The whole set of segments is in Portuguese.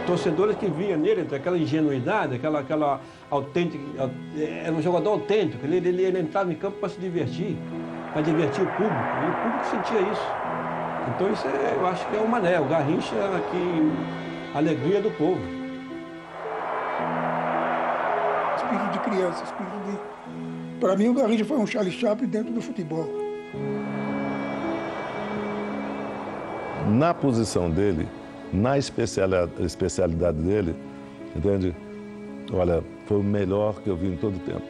torcedores que viam nele aquela ingenuidade, aquela autêntica, era um jogador autêntico, ele entrava em campo para se divertir, para divertir o público, e o público sentia isso. Então isso eu acho que é o Mané, o Garrincha, a alegria do povo. Espírito de criança, espírito de... Para mim o Garrincha foi um Charlie Chaplin dentro do futebol. Na posição dele, na especialidade dele, entende? Olha, foi o melhor que eu vi em todo o tempo.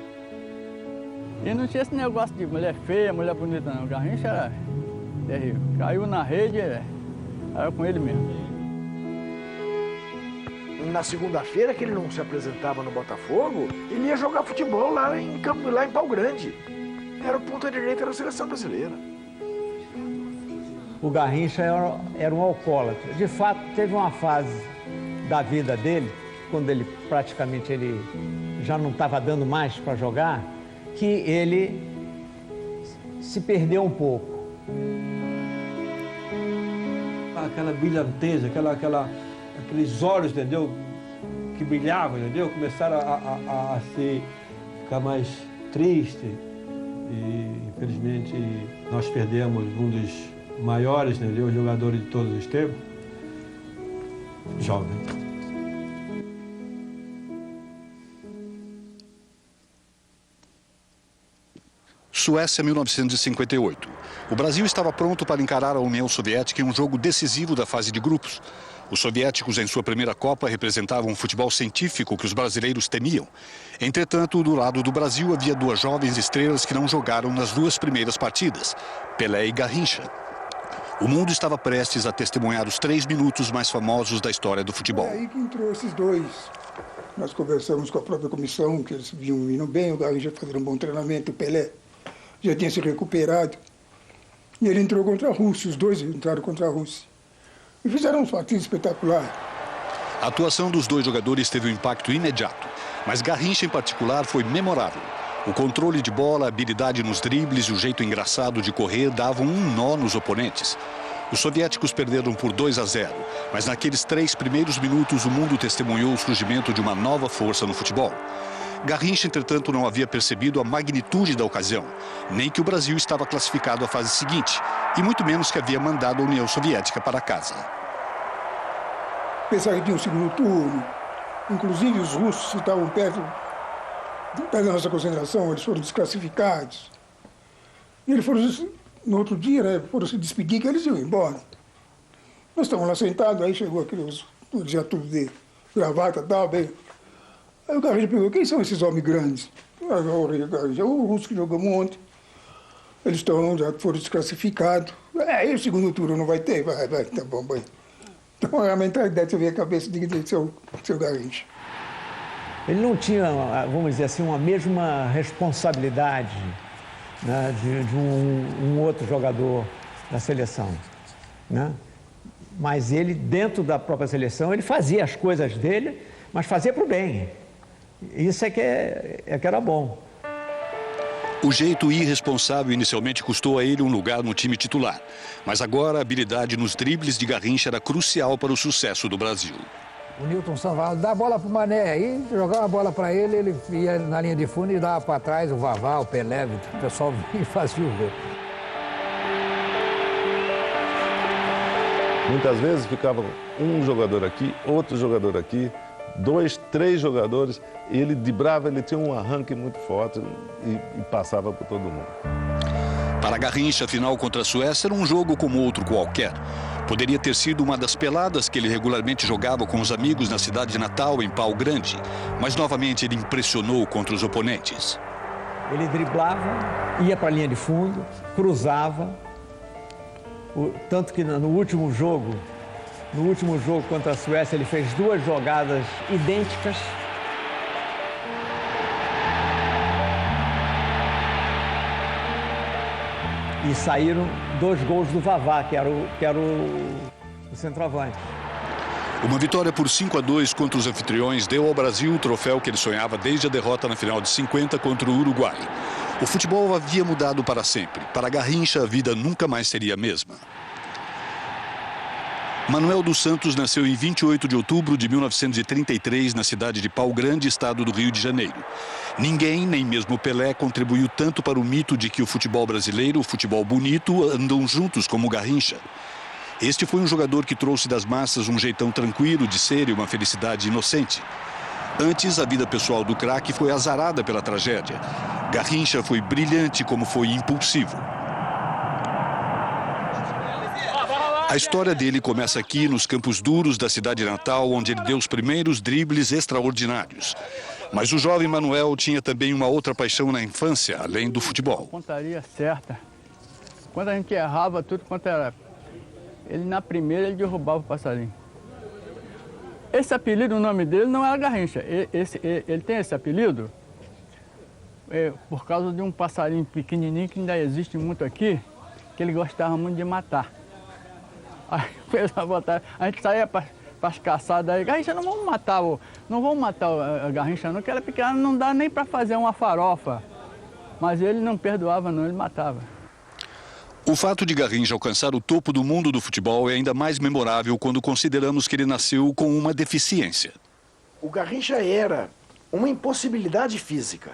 E não tinha esse negócio de mulher feia, mulher bonita, não. O Garrincha era terrível. Caiu na rede, era com ele mesmo. Na segunda-feira, que ele não se apresentava no Botafogo, ele ia jogar futebol lá em Pau Grande. Era o ponta-direita da seleção brasileira. O Garrincha era um alcoólatra. De fato, teve uma fase da vida dele, quando ele praticamente já não estava dando mais para jogar, que ele se perdeu um pouco. Aquela brilhanteza, aqueles olhos, entendeu? Que brilhavam, entendeu? Começaram a ficar mais triste. E, infelizmente, nós perdemos um dos maiores, entendeu? Jogadores de todos os tempos. Jovem. Suécia, 1958. O Brasil estava pronto para encarar a União Soviética em um jogo decisivo da fase de grupos. Os soviéticos, em sua primeira Copa, representavam um futebol científico que os brasileiros temiam. Entretanto, do lado do Brasil, havia duas jovens estrelas que não jogaram nas duas primeiras partidas, Pelé e Garrincha. O mundo estava prestes a testemunhar os 3 minutos mais famosos da história do futebol. É aí que entrou esses dois. Nós conversamos com a própria comissão, que eles vinham indo bem, o Garrincha fazendo um bom treinamento, o Pelé já tinha se recuperado. E ele entrou contra a Rússia, os dois entraram contra a Rússia. E fizeram um partido espetacular. A atuação dos dois jogadores teve um impacto imediato, mas Garrincha, em particular, foi memorável. O controle de bola, a habilidade nos dribles e o jeito engraçado de correr davam um nó nos oponentes. Os soviéticos perderam por 2-0, mas naqueles 3 primeiros minutos o mundo testemunhou o surgimento de uma nova força no futebol. Garrincha, entretanto, não havia percebido a magnitude da ocasião, nem que o Brasil estava classificado à fase seguinte, e muito menos que havia mandado a União Soviética para casa. Pensar que tinha um segundo turno, inclusive os russos estavam perto da nossa concentração, eles foram desclassificados. E eles foram, no outro dia, né, foram se despedir que eles iam embora. Nós estávamos lá sentados, aí chegou aqueles, já tudo de gravata e tal, bem. Aí o Garrincha perguntou, quem são esses homens grandes? O russo que jogamos ontem. Eles já foram desclassificados. Aí o segundo turno não vai ter? Vai, tá bom, vai. Então a mentalidade, você vê a cabeça de seu Garrincha. Ele não tinha, vamos dizer assim, uma mesma responsabilidade, né, de um outro jogador da seleção, né? Mas ele, dentro da própria seleção, ele fazia as coisas dele, mas fazia para o bem. Isso é que era bom. O jeito irresponsável inicialmente custou a ele um lugar no time titular. Mas agora a habilidade nos dribles de Garrincha era crucial para o sucesso do Brasil. O Nilton Santos dá a bola para o Mané, aí jogava a bola para ele, ele ia na linha de fundo e dava para trás o Vavá, o Pelé, o pessoal vinha e fazia o gol. Muitas vezes ficava um jogador aqui, outro jogador aqui, 2, 3 jogadores, e ele driblava, ele tinha um arranque muito forte e passava por todo mundo. Para Garrincha, a final contra a Suécia era um jogo como outro qualquer. Poderia ter sido uma das peladas que ele regularmente jogava com os amigos na cidade de Natal, em Pau Grande. Mas novamente ele impressionou contra os oponentes. Ele driblava, ia para a linha de fundo, cruzava. Tanto que no último jogo contra a Suécia, ele fez 2 jogadas idênticas. E saíram 2 gols do Vavá, que era o centroavante. Uma vitória por 5-2 contra os anfitriões deu ao Brasil o troféu que ele sonhava desde a derrota na final de 50 contra o Uruguai. O futebol havia mudado para sempre. Para Garrincha, a vida nunca mais seria a mesma. Manuel dos Santos nasceu em 28 de outubro de 1933 na cidade de Pau Grande, estado do Rio de Janeiro. Ninguém, nem mesmo Pelé, contribuiu tanto para o mito de que o futebol brasileiro, o futebol bonito, andam juntos como Garrincha. Este foi um jogador que trouxe das massas um jeitão tranquilo de ser e uma felicidade inocente. Antes, a vida pessoal do craque foi azarada pela tragédia. Garrincha foi brilhante como foi impulsivo. A história dele começa aqui nos campos duros da cidade natal, onde ele deu os primeiros dribles extraordinários. Mas o jovem Manuel tinha também uma outra paixão na infância, além do futebol. Pontaria certa. Quando a gente errava tudo quanto era... Ele na primeira ele derrubava o passarinho. Esse apelido, o nome dele não era Garrincha. Ele tem esse apelido por causa de um passarinho pequenininho que ainda existe muito aqui, que ele gostava muito de matar. Aí a gente saía para as caçadas aí, Garrincha, não vamos matar a Garrincha não, que ela é pequena, não dá nem para fazer uma farofa. Mas ele não perdoava não, ele matava. O fato de Garrincha alcançar o topo do mundo do futebol é ainda mais memorável quando consideramos que ele nasceu com uma deficiência. O Garrincha era uma impossibilidade física.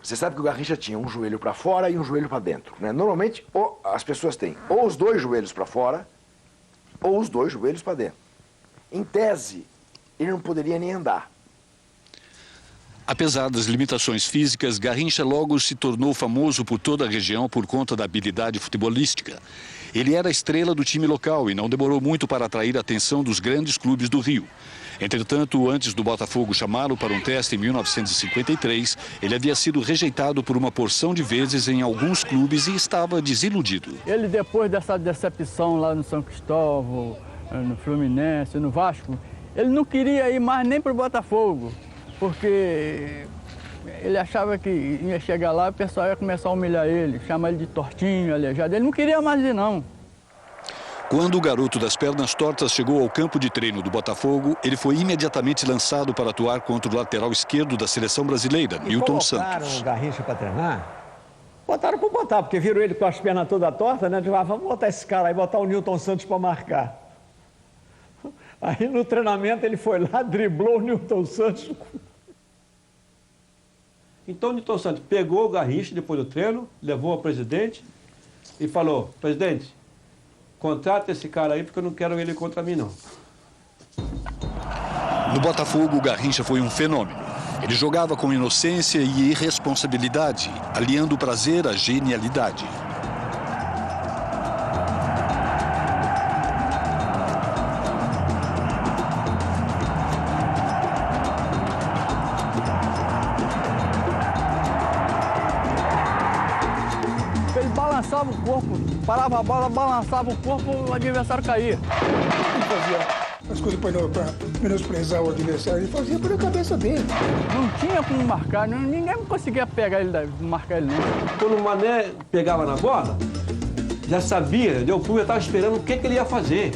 Você sabe que o Garrincha tinha um joelho para fora e um joelho para dentro, né? Normalmente, as pessoas têm ou os dois joelhos para fora ou os dois joelhos para dentro. Em tese, ele não poderia nem andar. Apesar das limitações físicas, Garrincha logo se tornou famoso por toda a região por conta da habilidade futebolística. Ele era a estrela do time local e não demorou muito para atrair a atenção dos grandes clubes do Rio. Entretanto, antes do Botafogo chamá-lo para um teste em 1953, ele havia sido rejeitado por uma porção de vezes em alguns clubes e estava desiludido. Ele, depois dessa decepção lá no São Cristóvão, no Fluminense, no Vasco, ele não queria ir mais nem para o Botafogo, porque ele achava que ia chegar lá e o pessoal ia começar a humilhar ele, chamar ele de tortinho, aleijado. Ele não queria mais ir, não. Quando o garoto das pernas tortas chegou ao campo de treino do Botafogo, ele foi imediatamente lançado para atuar contra o lateral esquerdo da seleção brasileira, Newton Santos. Botaram o Garrincha para treinar? Botaram por botar, porque viram ele com as pernas todas tortas, né? Vamos botar esse cara aí, botar o Newton Santos para marcar. Aí no treinamento ele foi lá, driblou o Newton Santos. Então o Newton Santos pegou o Garrincha depois do treino, levou ao presidente e falou: presidente, contrata esse cara aí porque eu não quero ele contra mim, não. No Botafogo, o Garrincha foi um fenômeno. Ele jogava com inocência e irresponsabilidade, aliando o prazer à genialidade. Ele balançava o corpo, parava a bola, balançava o corpo, o adversário caía. Ele fazia as coisas para menosprezar o adversário, ele fazia pela cabeça dele. Não tinha como marcar, ninguém conseguia pegar ele, marcar ele não. Quando o Mané pegava na bola, já sabia, entendeu? O público estava esperando o que ele ia fazer.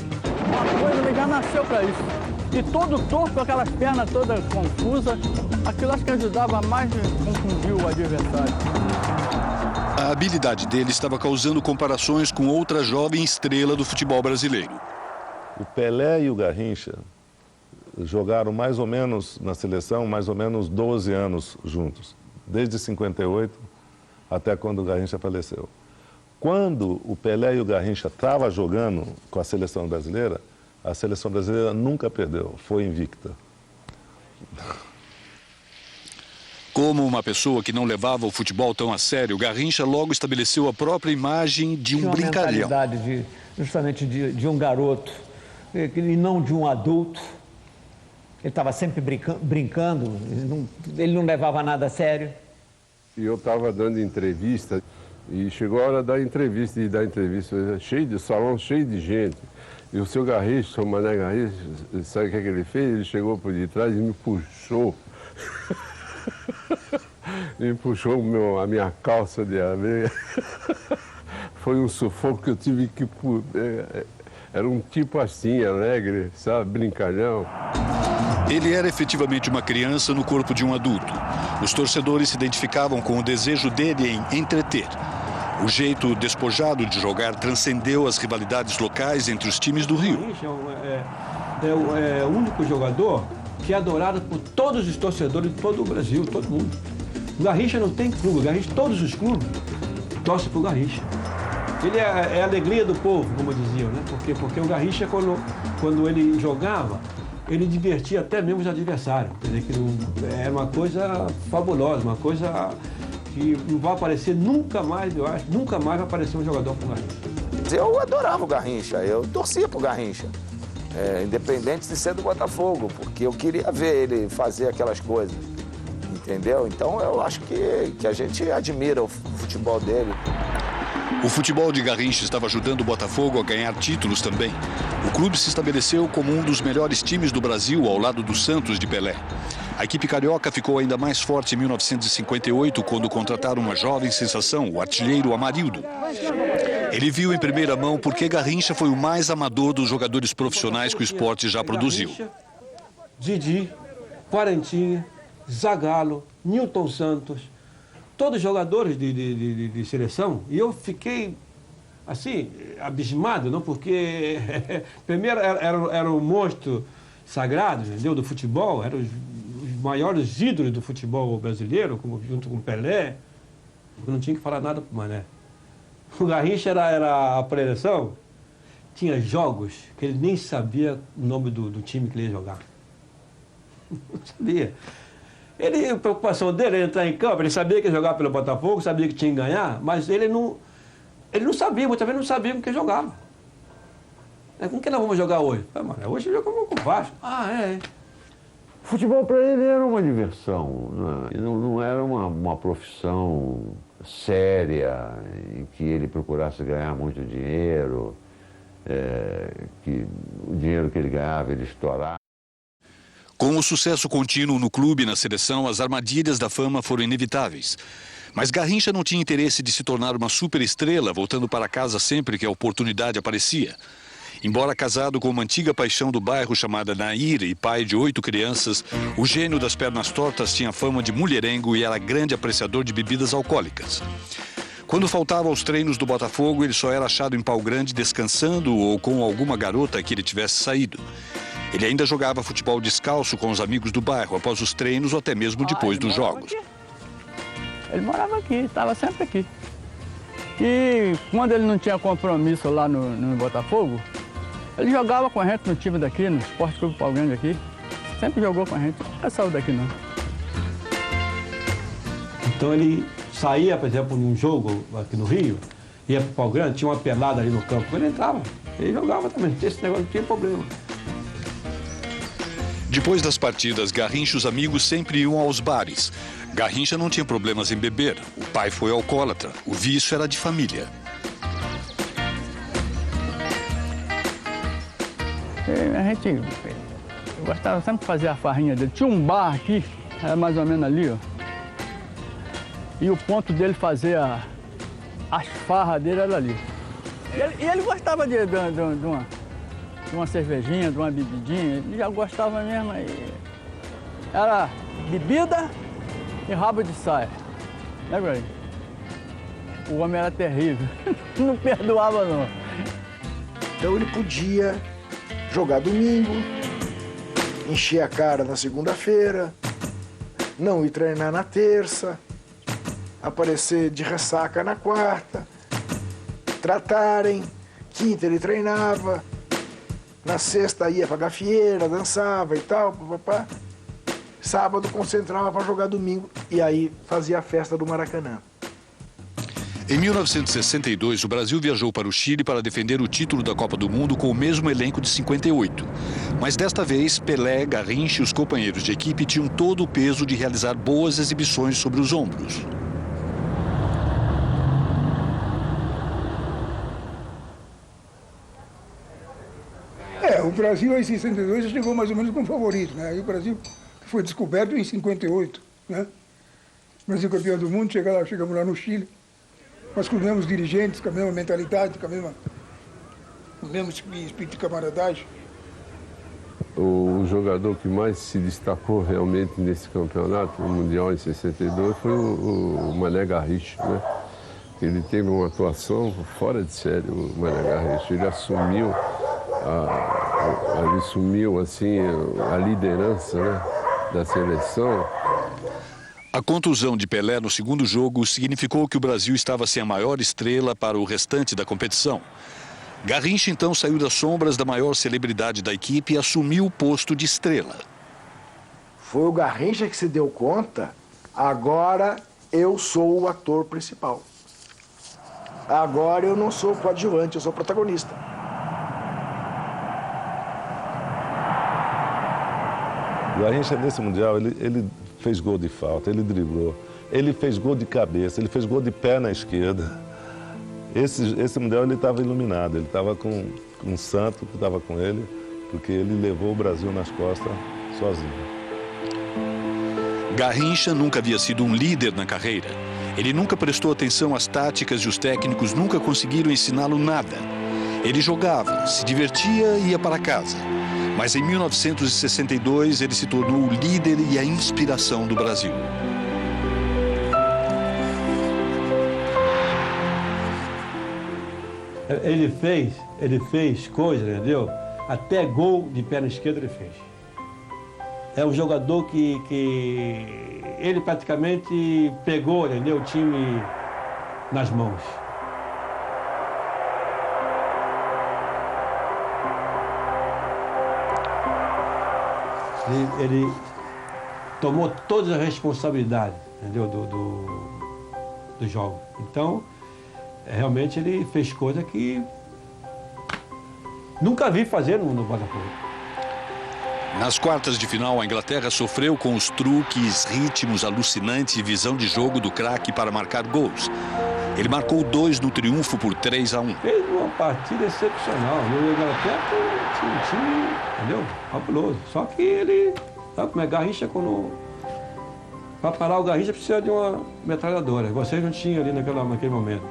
Uma coisa, ele já nasceu para isso. E todo torto, com aquelas pernas todas confusas, aquilo acho que ajudava mais a confundir o adversário. A habilidade dele estava causando comparações com outra jovem estrela do futebol brasileiro. O Pelé e o Garrincha jogaram mais ou menos na seleção, mais ou menos 12 anos juntos, desde 58 até quando o Garrincha faleceu. Quando o Pelé e o Garrincha estavam jogando com a seleção brasileira, a seleção brasileira nunca perdeu, foi invicta. Como uma pessoa que não levava o futebol tão a sério, Garrincha logo estabeleceu a própria imagem de um brincalhão. Tinha uma mentalidade justamente de um garoto e não de um adulto. Ele estava sempre brincando, ele não levava nada a sério. E eu estava dando entrevista e chegou a hora da entrevista, cheio de salão, cheio de gente. E o seu Garrincha, o Mané Garrincha, sabe o que ele fez? Ele chegou por detrás e me puxou. Me puxou a minha calça de abelha. Foi um sufoco que eu tive que... Era um tipo assim, alegre, sabe, brincalhão. Ele era efetivamente uma criança no corpo de um adulto. Os torcedores se identificavam com o desejo dele em entreter. O jeito despojado de jogar transcendeu as rivalidades locais entre os times do Rio. Garrincha é o único jogador que é adorado por todos os torcedores de todo o Brasil, todo mundo. O Garrincha não tem clube, o Garrincha, todos os clubes torcem pro Garrincha. Ele é a alegria do povo, como diziam, né? Porque o Garrincha, quando ele jogava, ele divertia até mesmo os adversários. Quer dizer, que era uma coisa fabulosa, uma coisa que não vai aparecer nunca mais, eu acho, nunca mais vai aparecer um jogador com o Garrincha. Eu adorava o Garrincha, eu torcia pro Garrincha, independente de ser do Botafogo, porque eu queria ver ele fazer aquelas coisas, entendeu? Então eu acho que a gente admira o futebol dele. O futebol de Garrincha estava ajudando o Botafogo a ganhar títulos também. O clube se estabeleceu como um dos melhores times do Brasil ao lado do Santos de Pelé. A equipe carioca ficou ainda mais forte em 1958, quando contrataram uma jovem sensação, o artilheiro Amarildo. Ele viu em primeira mão porque Garrincha foi o mais amador dos jogadores profissionais que o esporte já produziu. Garrincha, Didi, Quarentinha, Zagallo, Nilton Santos, todos jogadores de seleção, e eu fiquei, assim, abismado, não? Porque, primeiro, era um monstro sagrado, entendeu? Do futebol, eram os maiores ídolos do futebol brasileiro, junto com Pelé. Eu não tinha que falar nada pro Mané. O Garrincha era a preleção, tinha jogos que ele nem sabia o nome do time que ele ia jogar. Não sabia. A preocupação dele era entrar em campo, ele sabia que ia jogar pelo Botafogo, sabia que tinha que ganhar, mas ele não sabia, muitas vezes não sabia com quem jogava. Com quem nós vamos jogar hoje? Hoje jogamos com o Vasco. Futebol para ele era uma diversão, né? Não era uma profissão séria, em que ele procurasse ganhar muito dinheiro, que o dinheiro que ele ganhava ele estourava. Com o sucesso contínuo no clube e na seleção, as armadilhas da fama foram inevitáveis. Mas Garrincha não tinha interesse de se tornar uma superestrela, voltando para casa sempre que a oportunidade aparecia. Embora casado com uma antiga paixão do bairro chamada Nair e pai de 8 crianças, o gênio das pernas tortas tinha fama de mulherengo e era grande apreciador de bebidas alcoólicas. Quando faltava aos treinos do Botafogo, ele só era achado em Pau Grande descansando ou com alguma garota que ele tivesse saído. Ele ainda jogava futebol descalço com os amigos do bairro, após os treinos ou até mesmo depois dos jogos. Ele morava aqui, estava sempre aqui. E quando ele não tinha compromisso lá no Botafogo, ele jogava com a gente no time daqui, no Esporte Clube Pau Grande aqui. Sempre jogou com a gente, nunca saiu daqui não. Então ele saía, por exemplo, num jogo aqui no Rio, ia para o Pau Grande, tinha uma pelada ali no campo, ele entrava, ele jogava também, esse negócio não tinha problema. Depois das partidas, Garrincha e os amigos sempre iam aos bares. Garrincha não tinha problemas em beber. O pai foi alcoólatra. O vício era de família. A gente gostava sempre de fazer a farrinha dele. Tinha um bar aqui, era mais ou menos ali, ó. E o ponto dele fazer as farras dele era ali. E ele gostava de uma cervejinha, de uma bebidinha, ele já gostava mesmo. Era bebida e rabo de saia. Né, Brasil? O homem era terrível, não perdoava não. Então ele podia jogar domingo, encher a cara na segunda-feira, não ir treinar na terça, aparecer de ressaca na quarta, tratarem, quinta ele treinava, na sexta ia pra gafieira, dançava e tal, papapá. Sábado concentrava para jogar domingo e aí fazia a festa do Maracanã. Em 1962, o Brasil viajou para o Chile para defender o título da Copa do Mundo com o mesmo elenco de 58. Mas desta vez, Pelé, Garrincha e os companheiros de equipe tinham todo o peso de realizar boas exibições sobre os ombros. O Brasil em 62 chegou mais ou menos como favorito, né? Aí o Brasil foi descoberto em 58, né? O Brasil campeão do mundo, chegamos lá no Chile, mas com os mesmos dirigentes, com a mesma mentalidade, com o mesmo espírito de camaradagem. O jogador que mais se destacou realmente nesse campeonato mundial em 62 foi o Mané Garrincha, né? Ele teve uma atuação fora de série, o Mané Garrincha. Ele assumiu assim, a liderança, né, da seleção. A contusão de Pelé no segundo jogo significou que o Brasil estava sem a maior estrela para o restante da competição. Garrincha então saiu das sombras da maior celebridade da equipe e assumiu o posto de estrela. Foi o Garrincha que se deu conta, agora eu sou o ator principal. Agora eu não sou coadjuvante, eu sou protagonista. O Garrincha, nesse Mundial, ele fez gol de falta, ele driblou, ele fez gol de cabeça, ele fez gol de pé na esquerda. Esse Mundial ele estava iluminado, ele estava com um santo que estava com ele, porque ele levou o Brasil nas costas sozinho. Garrincha nunca havia sido um líder na carreira. Ele nunca prestou atenção às táticas e os técnicos nunca conseguiram ensiná-lo nada. Ele jogava, se divertia e ia para casa. Mas em 1962 ele se tornou o líder e a inspiração do Brasil. Ele fez coisas, entendeu? Até gol de perna esquerda ele fez. É um jogador que ele praticamente pegou, entendeu, o time nas mãos. Ele tomou todas as responsabilidades, entendeu, do jogo. Então, realmente ele fez coisa que nunca vi fazer no Botafogo. Nas quartas de final, a Inglaterra sofreu com os truques, ritmos alucinantes e visão de jogo do craque para marcar gols. Ele marcou 2 no triunfo por 3-1. Fez uma partida excepcional. O Inglaterra tinha um time, entendeu? Fabuloso. Só que ele, sabe como é? Garrincha, para parar o Garrincha precisa de uma metralhadora. Vocês não tinham ali naquele momento.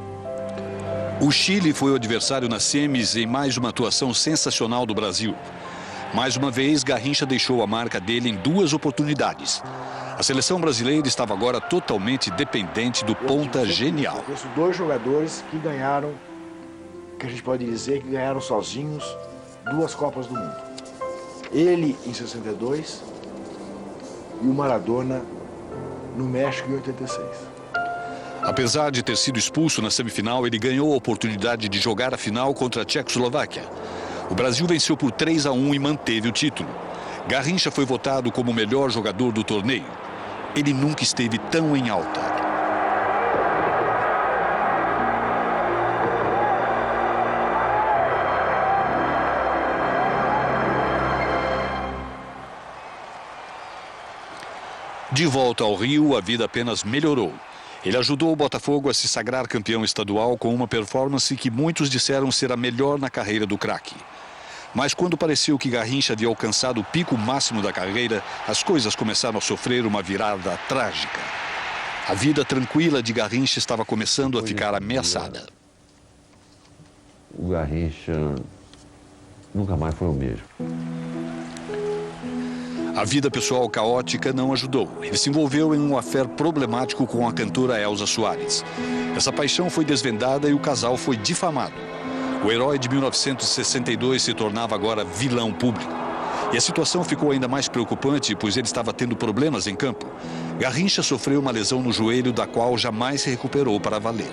O Chile foi o adversário nas semis em mais uma atuação sensacional do Brasil. Mais uma vez, Garrincha deixou a marca dele em 2 oportunidades. A seleção brasileira estava agora totalmente dependente do ponta genial. Eu conheço 2 jogadores que ganharam, que a gente pode dizer que ganharam sozinhos 2 Copas do Mundo. Ele em 62 e o Maradona no México em 86. Apesar de ter sido expulso na semifinal, ele ganhou a oportunidade de jogar a final contra a Tchecoslováquia. O Brasil venceu por 3-1 e manteve o título. Garrincha foi votado como o melhor jogador do torneio. Ele nunca esteve tão em alta. De volta ao Rio, a vida apenas melhorou. Ele ajudou o Botafogo a se sagrar campeão estadual com uma performance que muitos disseram ser a melhor na carreira do craque. Mas quando pareceu que Garrincha havia alcançado o pico máximo da carreira, as coisas começaram a sofrer uma virada trágica. A vida tranquila de Garrincha estava começando a ficar ameaçada. O Garrincha nunca mais foi o mesmo. A vida pessoal caótica não ajudou. Ele se envolveu em um affair problemático com a cantora Elza Soares. Essa paixão foi desvendada e o casal foi difamado. O herói de 1962 se tornava agora vilão público. E a situação ficou ainda mais preocupante, pois ele estava tendo problemas em campo. Garrincha sofreu uma lesão no joelho, da qual jamais se recuperou para valer.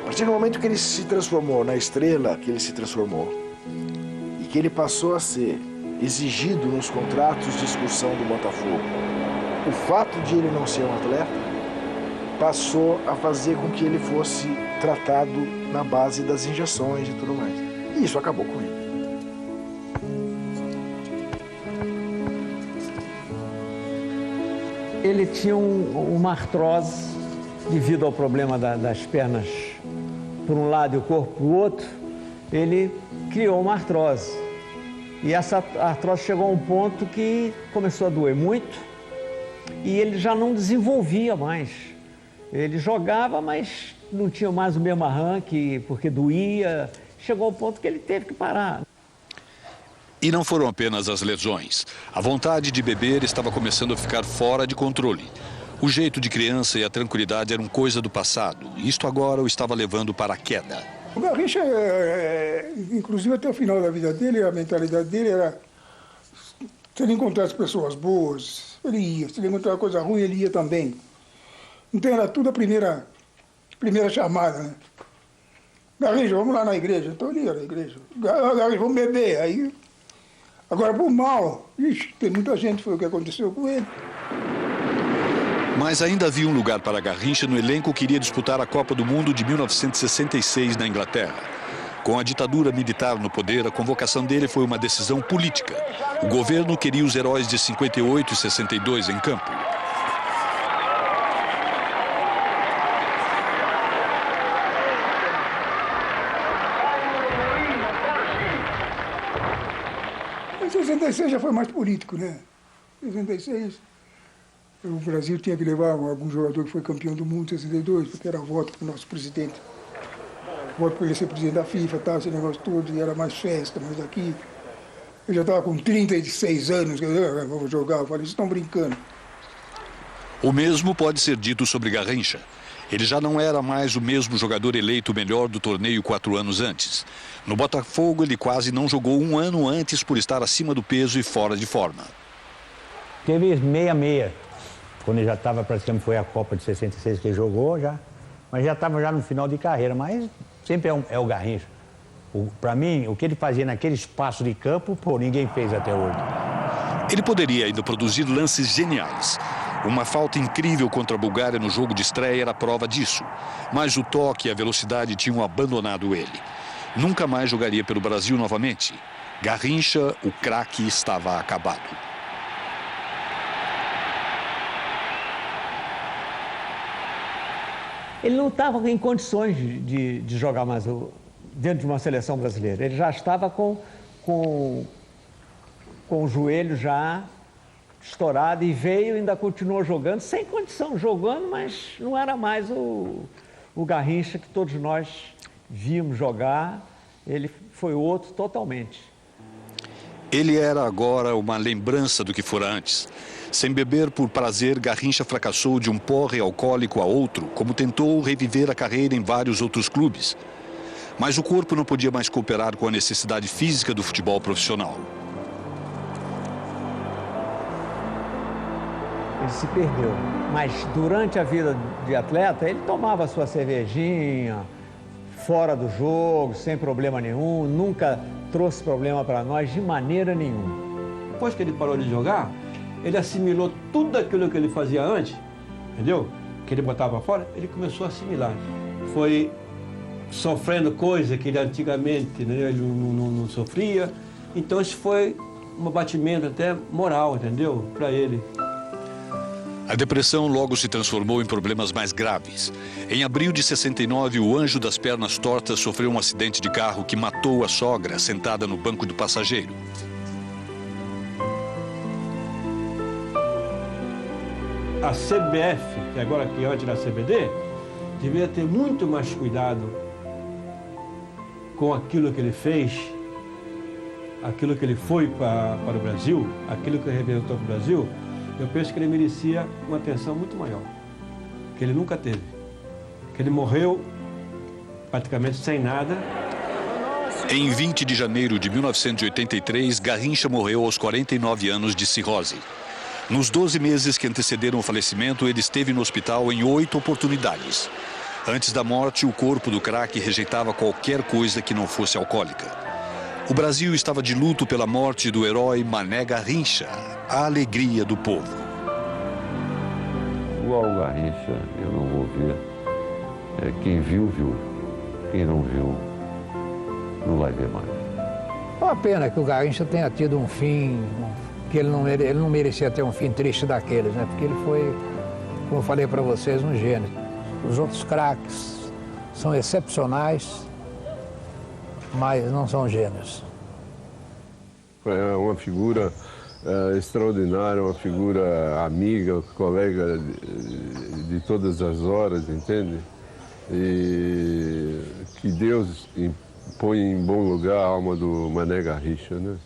A partir do momento que ele se transformou na estrela que ele se transformou, e que ele passou a ser exigido nos contratos de excursão do Botafogo, o fato de ele não ser um atleta passou a fazer com que ele fosse tratado na base das injeções e tudo mais. E isso acabou com ele. Ele tinha uma artrose devido ao problema das pernas por um lado e o corpo por outro. Ele criou uma artrose. E essa artrose chegou a um ponto que começou a doer muito e ele já não desenvolvia mais. Ele jogava, mas não tinha mais o mesmo arranque, porque doía. Chegou ao ponto que ele teve que parar. E não foram apenas as lesões. A vontade de beber estava começando a ficar fora de controle. O jeito de criança e a tranquilidade eram coisa do passado. Isto agora o estava levando para a queda. O Garrincha, inclusive até o final da vida dele, a mentalidade dele era: se ele encontrasse pessoas boas, ele ia. Se ele encontrasse coisa ruim, ele ia também. Então era tudo a primeira chamada, né? Garrincha, vamos lá na igreja. Então ele ia na igreja. Garrincha, vamos beber. Aí, agora, por mal, ixi, tem muita gente, foi o que aconteceu com ele. Mas ainda havia um lugar para Garrincha no elenco que iria disputar a Copa do Mundo de 1966 na Inglaterra. Com a ditadura militar no poder, a convocação dele foi uma decisão política. O governo queria os heróis de 58 e 62 em campo. Em 66 já foi mais político, né? Em 66, o Brasil tinha que levar algum jogador que foi campeão do mundo em 62, porque era voto para o nosso presidente. Voto para ele ser presidente da FIFA, tal, esse negócio todo, e era mais festa, mas aqui... Eu já estava com 36 anos, vamos jogar, eu falei, vocês estão brincando. O mesmo pode ser dito sobre Garrincha. Ele já não era mais o mesmo jogador eleito o melhor do torneio 4 anos antes. No Botafogo, ele quase não jogou um ano antes por estar acima do peso e fora de forma. Teve 66, quando ele já estava praticamente, foi a Copa de 66 que ele jogou já, mas já estava já no final de carreira, mas sempre é o Garrincha. Para mim, o que ele fazia naquele espaço de campo, ninguém fez até hoje. Ele poderia ainda produzir lances geniais. Uma falta incrível contra a Bulgária no jogo de estreia era prova disso. Mas o toque e a velocidade tinham abandonado ele. Nunca mais jogaria pelo Brasil novamente. Garrincha, o craque, estava acabado. Ele não estava em condições de jogar mais dentro de uma seleção brasileira. Ele já estava com o joelho já estourado e veio e ainda continuou jogando, sem condição, jogando, mas não era mais o Garrincha que todos nós víamos jogar. Ele foi outro totalmente. Ele era agora uma lembrança do que fora antes. Sem beber por prazer, Garrincha fracassou de um porre alcoólico a outro, como tentou reviver a carreira em vários outros clubes. Mas o corpo não podia mais cooperar com a necessidade física do futebol profissional. Ele se perdeu, mas durante a vida de atleta, ele tomava sua cervejinha, fora do jogo, sem problema nenhum, nunca trouxe problema para nós de maneira nenhuma. Depois que ele parou de jogar, ele assimilou tudo aquilo que ele fazia antes, entendeu? Que ele botava para fora, ele começou a assimilar. Foi sofrendo coisa que ele antigamente, né, ele não sofria. Então isso foi um abatimento até moral, entendeu? Para ele. A depressão logo se transformou em problemas mais graves. Em abril de 69, o anjo das pernas tortas sofreu um acidente de carro que matou a sogra sentada no banco do passageiro. A CBF, que agora que antes da CBD, devia ter muito mais cuidado com aquilo que ele fez, aquilo que ele foi para o Brasil, aquilo que ele representou para o Brasil. Eu penso que ele merecia uma atenção muito maior, que ele nunca teve. Que ele morreu praticamente sem nada. Em 20 de janeiro de 1983, Garrincha morreu aos 49 anos de cirrose. Nos 12 meses que antecederam o falecimento, ele esteve no hospital em 8 oportunidades. Antes da morte, o corpo do craque rejeitava qualquer coisa que não fosse alcoólica. O Brasil estava de luto pela morte do herói Mané Garrincha, a alegria do povo. Igual o Garrincha, eu não vou ver. Quem viu, viu. Quem não viu, não vai ver mais. É uma pena que o Garrincha tenha tido um fim, que ele não merecia ter um fim triste daqueles, né? Porque ele foi, como eu falei para vocês, um gênio. Os outros craques são excepcionais, mas não são gênios. É uma figura extraordinária, uma figura amiga, colega de todas as horas, entende? E que Deus põe em bom lugar a alma do Mané Garrincha, né?